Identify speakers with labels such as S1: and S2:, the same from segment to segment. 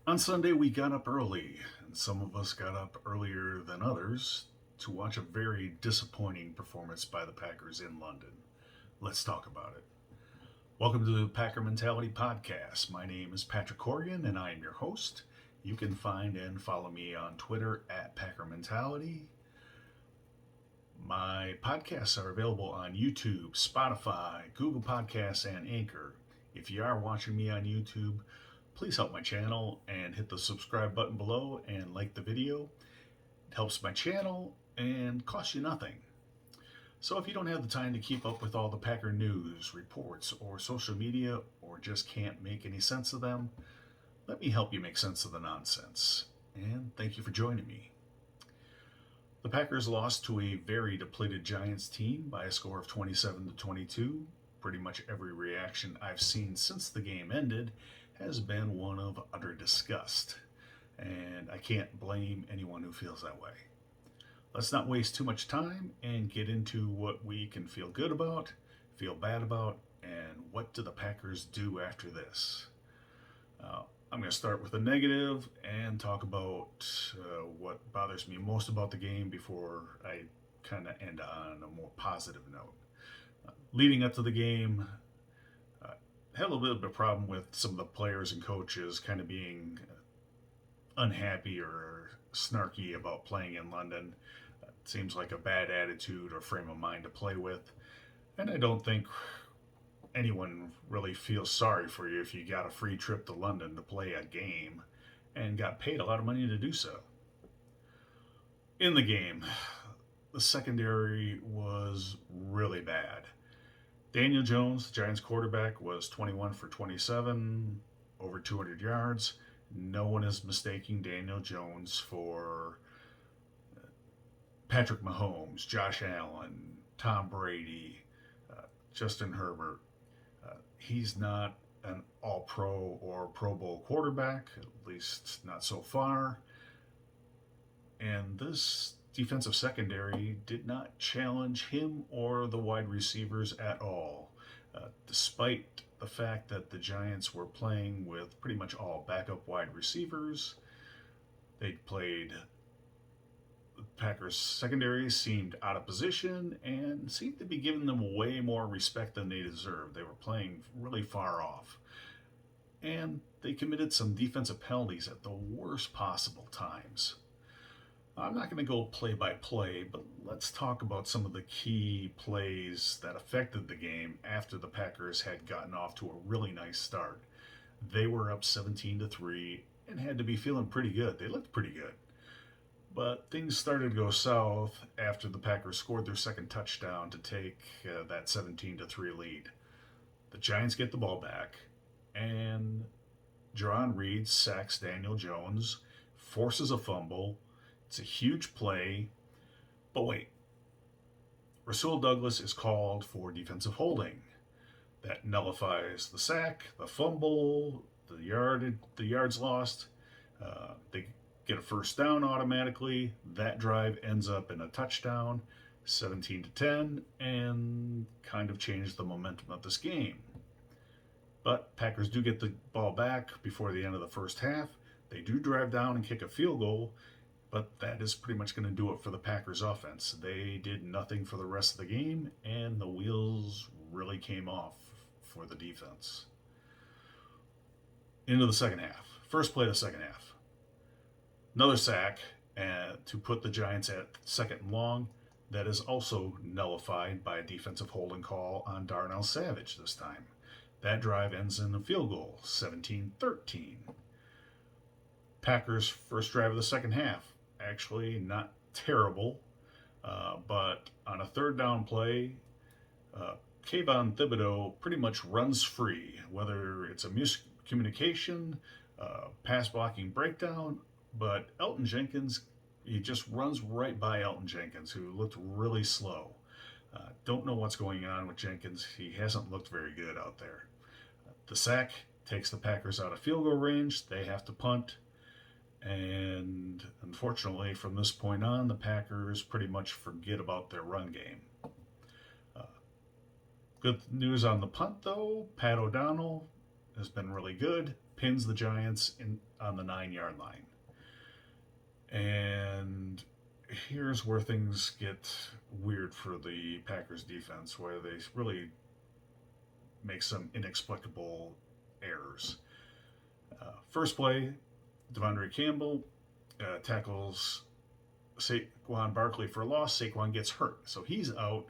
S1: On Sunday, we got up early, and some of us got up earlier than others to watch a very disappointing performance by the Packers in London. Let's talk about it. Welcome to the Packer Mentality Podcast. My name is Patrick Corrigan, and I am your host. You can find and follow me on Twitter at Packer Mentality. My podcasts are available on YouTube, Spotify, Google Podcasts, and Anchor. If you are watching me on YouTube, please help my channel and hit the subscribe button below and like the video. It helps my channel and costs you nothing. So if you don't have the time to keep up with all the Packer news, reports, or social media, or just can't make any sense of them, let me help you make sense of the nonsense. And thank you for joining me. The Packers lost to a very depleted Giants team by a score of 27-22. Pretty much every reaction I've seen since the game ended has been one of utter disgust, and I can't blame anyone who feels that way. Let's not waste too much time and get into what we can feel good about, feel bad about, and what do the Packers do after this. I'm going to start with the negative and talk about what bothers me most about the game before I kind of end on a more positive note. Leading up to the game, had a little bit of a problem with some of the players and coaches kind of being unhappy or snarky about playing in London. It seems like a bad attitude or frame of mind to play with. And I don't think anyone really feels sorry for you if you got a free trip to London to play a game and got paid a lot of money to do so. In the game, the secondary was really bad. Daniel Jones, the Giants quarterback, was 21 for 27, over 200 yards. No one is mistaking Daniel Jones for Patrick Mahomes, Josh Allen, Tom Brady, Justin Herbert. He's not an all-pro or Pro Bowl quarterback, at least not so far. And this defensive secondary did not challenge him or the wide receivers at all, despite the fact that the Giants were playing with pretty much all backup wide receivers. They played the Packers secondary seemed out of position and seemed to be giving them way more respect than they deserved. They were playing really far off. And they committed some defensive penalties at the worst possible times. I'm not going to go play by play, but let's talk about some of the key plays that affected the game after the Packers had gotten off to a really nice start. They were up 17-3 and had to be feeling pretty good. They looked pretty good. But things started to go south after the Packers scored their second touchdown to take that 17-3 lead. The Giants get the ball back, and Jarran Reed sacks Daniel Jones, forces a fumble. It's a huge play, but wait. Rasul Douglas is called for defensive holding. That nullifies the sack, the fumble, the yards lost. They get a first down automatically. That drive ends up in a touchdown, 17-10, and kind of changed the momentum of this game. But Packers do get the ball back before the end of the first half. They do drive down and kick a field goal. But that is pretty much going to do it for the Packers offense. They did nothing for the rest of the game, and the wheels really came off for the defense. Into the second half. First play of the second half. Another sack to put the Giants at second and long. That is also nullified by a defensive holding call on Darnell Savage this time. That drive ends in a field goal, 17-13. Packers' first drive of the second half. Actually, not terrible, but on a third down play, Kayvon Thibodeau pretty much runs free, whether it's a miscommunication, pass blocking breakdown, but Elgton Jenkins, he just runs right by Elgton Jenkins, who looked really slow. Don't know what's going on with Jenkins. He hasn't looked very good out there. The sack takes the Packers out of field goal range. They have to punt. And unfortunately, from this point on, the Packers pretty much forget about their run game. Good news on the punt, though. Pat O'Donnell has been really good. Pins the Giants on the 9 yard line. And here's where things get weird for the Packers defense, where they really make some inexplicable errors. First play, Devondre Campbell tackles Saquon Barkley for a loss. Saquon gets hurt, so he's out.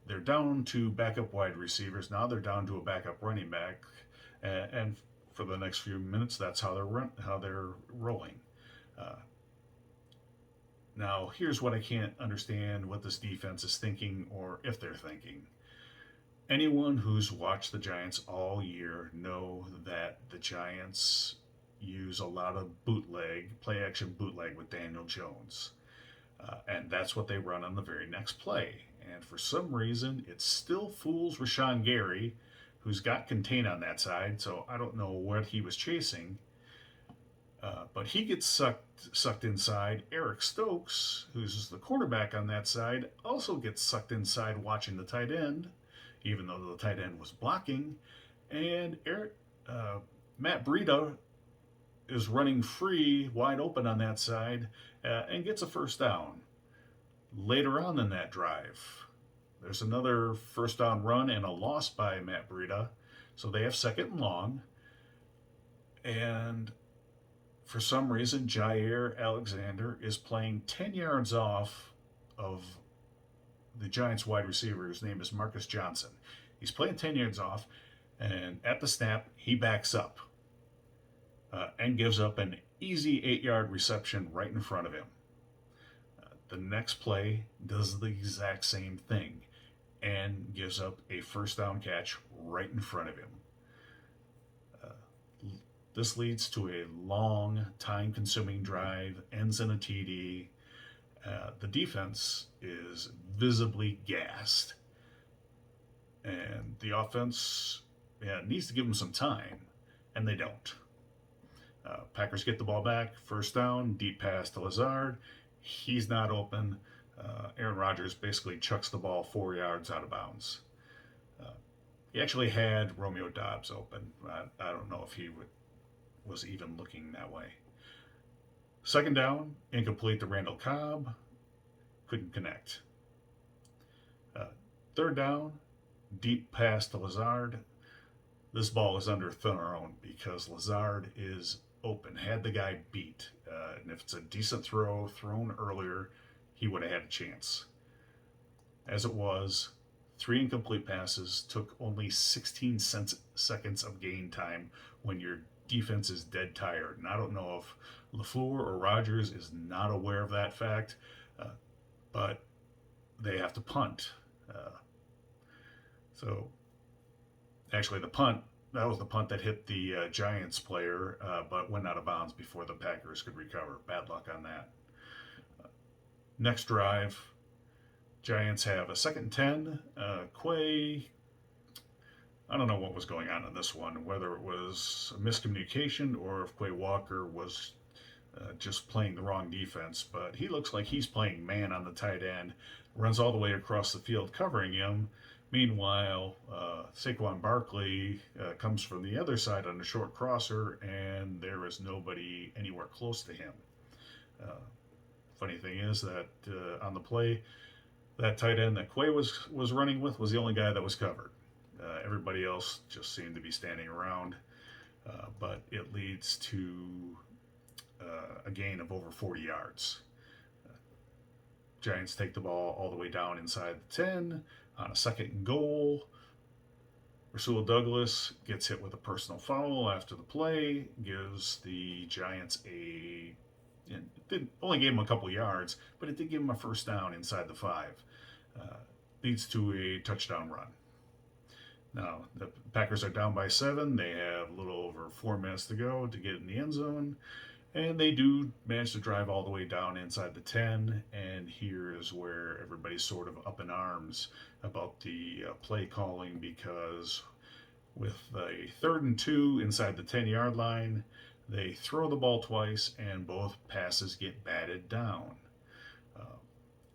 S1: They're down to backup wide receivers. Now they're down to a backup running back, and for the next few minutes, that's how they're rolling. Uh, Now, here's what I can't understand what this defense is thinking or if they're thinking. Anyone who's watched the Giants all year know that the Giants use a lot of play action bootleg with Daniel Jones. And that's what they run on the very next play. And for some reason, it still fools Rashawn Gary, who's got contain on that side, so I don't know what he was chasing. But he gets sucked inside. Eric Stokes, who's the quarterback on that side, also gets sucked inside watching the tight end, even though the tight end was blocking. And Matt Breida is running free, wide open on that side, and gets a first down. Later on in that drive, there's another first down run and a loss by Matt Breida. So they have second and long. And for some reason, Jair Alexander is playing 10 yards off of the Giants wide receiver, whose name is Marcus Johnson. He's playing 10 yards off, and at the snap, he backs up and gives up an easy 8-yard reception right in front of him. The next play does the exact same thing and gives up a first down catch right in front of him. This leads to a long, time-consuming drive, ends in a TD. The defense is visibly gassed. And the offense needs to give them some time, and they don't. Packers get the ball back, first down, deep pass to Lazard. He's not open. Aaron Rodgers basically chucks the ball 4 yards out of bounds. He actually had Romeo Doubs open. I don't know if he was even looking that way. Second down, incomplete to Randall Cobb. Couldn't connect. Third down, deep pass to Lazard. This ball is under their own because Lazard is open, had the guy beat. And if it's a decent throw thrown earlier, he would have had a chance. As it was, 3 incomplete passes took only 16 seconds of gain time when your defense is dead tired. And I don't know if LaFleur or Rodgers is not aware of that fact, but they have to punt. So actually the punt, that was the punt that hit the Giants player, but went out of bounds before the Packers could recover. Bad luck on that. Next drive, Giants have a 2nd and 10. Quay, I don't know what was going on in this one, whether it was a miscommunication or if Quay Walker was just playing the wrong defense, but he looks like he's playing man on the tight end, runs all the way across the field covering him. Meanwhile, Saquon Barkley comes from the other side on a short crosser, and there is nobody anywhere close to him. Funny thing is that on the play, that tight end that Quay was running with was the only guy that was covered. Everybody else just seemed to be standing around, but it leads to a gain of over 40 yards. Giants take the ball all the way down inside the 10 on a 2nd and goal. Rasul Douglas gets hit with a personal foul after the play, gives the Giants only gave him a couple yards, but it did give him a first down inside the 5. Leads to a touchdown run. Now, the Packers are down by 7. They have a little over 4 minutes to go to get in the end zone. And they do manage to drive all the way down inside the 10. And here is where everybody's sort of up in arms about the play calling, because with a 3rd and 2 inside the 10-yard line, they throw the ball twice and both passes get batted down.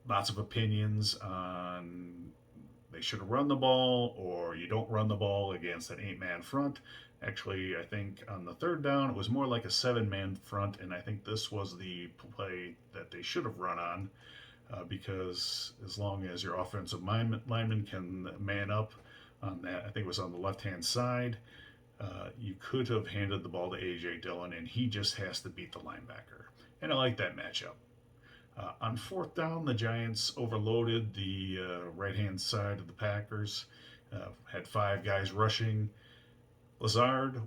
S1: Lots of opinions on they should have run the ball or you don't run the ball against an 8-man front. Actually, I think on the third down, it was more like a seven-man front, and I think this was the play that they should have run on because as long as your offensive lineman can man up on that, I think it was on the left-hand side, you could have handed the ball to A.J. Dillon, and he just has to beat the linebacker. And I like that matchup. On fourth down, the Giants overloaded the right-hand side of the Packers, had five guys rushing. Lazard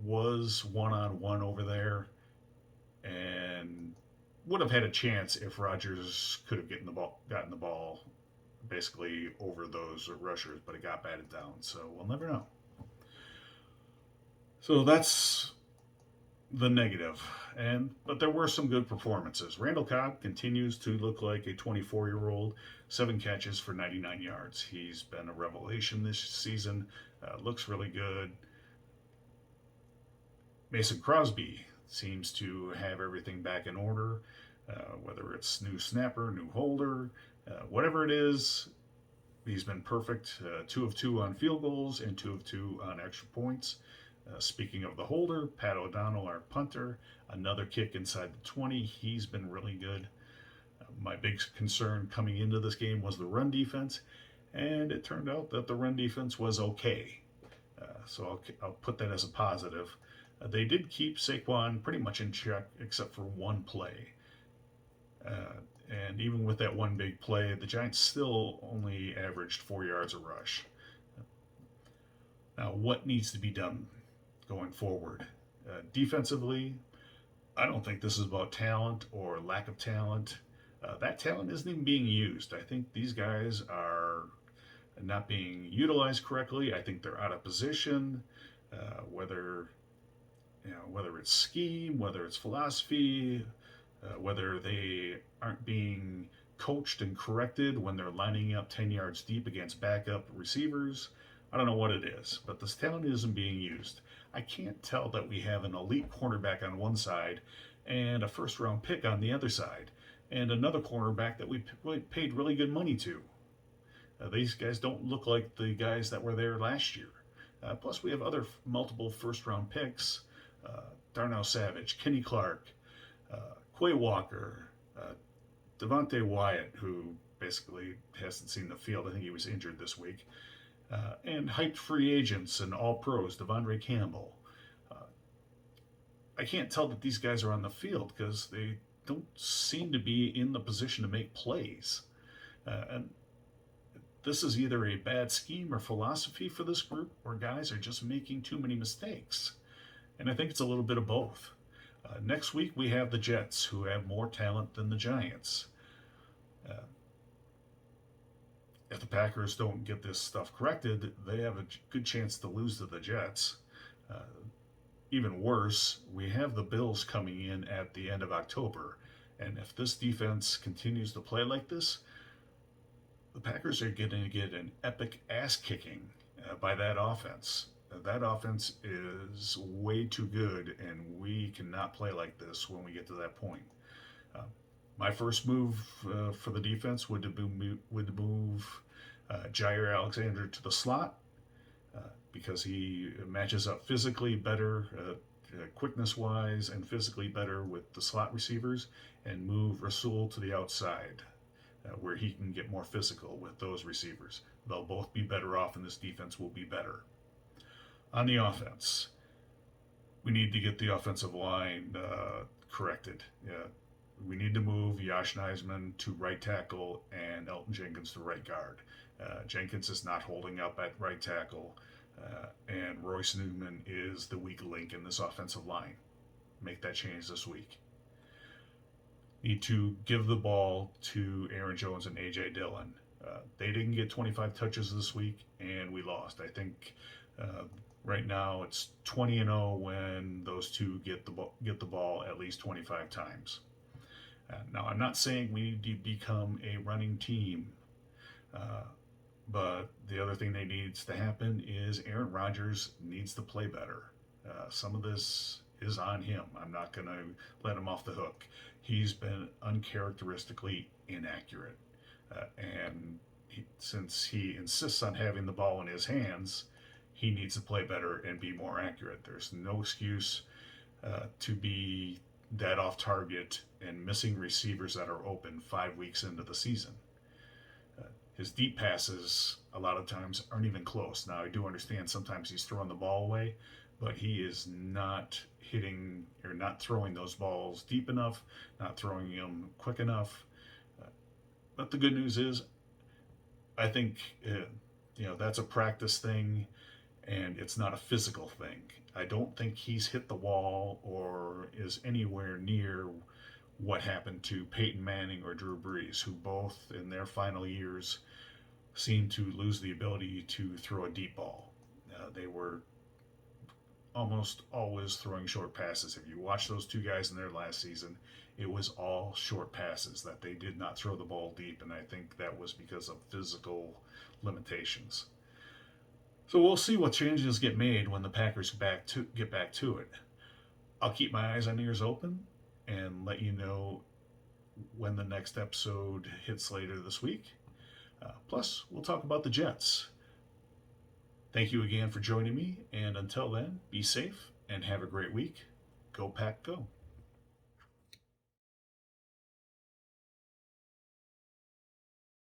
S1: was one-on-one over there and would have had a chance if Rodgers could have gotten the ball basically over those rushers, but it got batted down. So we'll never know. So that's the negative. But there were some good performances. Randall Cobb continues to look like a 24-year-old, 7 catches for 99 yards. He's been a revelation this season. Looks really good. Mason Crosby seems to have everything back in order, whether it's new snapper, new holder, whatever it is. He's been perfect. 2 of 2 on field goals and 2 of 2 on extra points. Speaking of the holder, Pat O'Donnell, our punter, another kick inside the 20. He's been really good. My big concern coming into this game was the run defense, and it turned out that the run defense was okay. So I'll put that as a positive. They did keep Saquon pretty much in check except for one play. And even with that one big play, the Giants still only averaged 4 yards a rush. Now, what needs to be done going forward? Defensively, I don't think this is about talent or lack of talent. That talent isn't even being used. I think these guys are not being utilized correctly. I think they're out of position, whether it's scheme, whether it's philosophy, whether they aren't being coached and corrected when they're lining up 10 yards deep against backup receivers. I don't know what it is, but this talent isn't being used. I can't tell that we have an elite cornerback on one side and a first-round pick on the other side, and another cornerback that we paid really good money to. These guys don't look like the guys that were there last year. Plus, we have other multiple first-round picks. Darnell Savage, Kenny Clark, Quay Walker, Devontae Wyatt, who basically hasn't seen the field. I think he was injured this week. And hyped free agents and all pros, Devondre Campbell. I can't tell that these guys are on the field because they don't seem to be in the position to make plays. And this is either a bad scheme or philosophy for this group, or guys are just making too many mistakes. And I think it's a little bit of both. Next week, we have the Jets, who have more talent than the Giants. If the Packers don't get this stuff corrected, they have a good chance to lose to the Jets. Even worse, we have the Bills coming in at the end of October. And if this defense continues to play like this, the Packers are going to get an epic ass kicking by that offense. That offense is way too good, and we cannot play like this when we get to that point. My first move for the defense would move Jair Alexander to the slot because he matches up physically better, quickness-wise, and physically better with the slot receivers, and move Rasul to the outside where he can get more physical with those receivers. They'll both be better off, and this defense will be better. On the offense, we need to get the offensive line corrected. We need to move Josh Neisman to right tackle and Elton Jenkins to right guard. Jenkins is not holding up at right tackle, and Royce Newman is the weak link in this offensive line. Make that change this week. Need to give the ball to Aaron Jones and A.J. Dillon. They didn't get 25 touches this week, and we lost. I think right now it's 20-0 when those two get the ball at least 25 times. Now, I'm not saying we need to become a running team, but the other thing that needs to happen is Aaron Rodgers needs to play better. Some of this is on him. I'm not going to let him off the hook. He's been uncharacteristically inaccurate. Since he insists on having the ball in his hands, he needs to play better and be more accurate. There's no excuse to be that off target and missing receivers that are open 5 weeks into the season. His deep passes, a lot of times, aren't even close. Now, I do understand sometimes he's throwing the ball away, but he is not hitting or not throwing those balls deep enough, not throwing them quick enough. But the good news is, I think, that's a practice thing and it's not a physical thing. I don't think he's hit the wall or is anywhere near what happened to Peyton Manning or Drew Brees, who both in their final years seemed to lose the ability to throw a deep ball. They were almost always throwing short passes. If you watch those two guys in their last season, it was all short passes that they did not throw the ball deep, and I think that was because of physical limitations. So we'll see what changes get made when the Packers get back to it. I'll keep my eyes and ears open and let you know when the next episode hits later this week. Plus, we'll talk about the Jets. Thank you again for joining me, and until then, be safe and have a great week. Go Pack Go.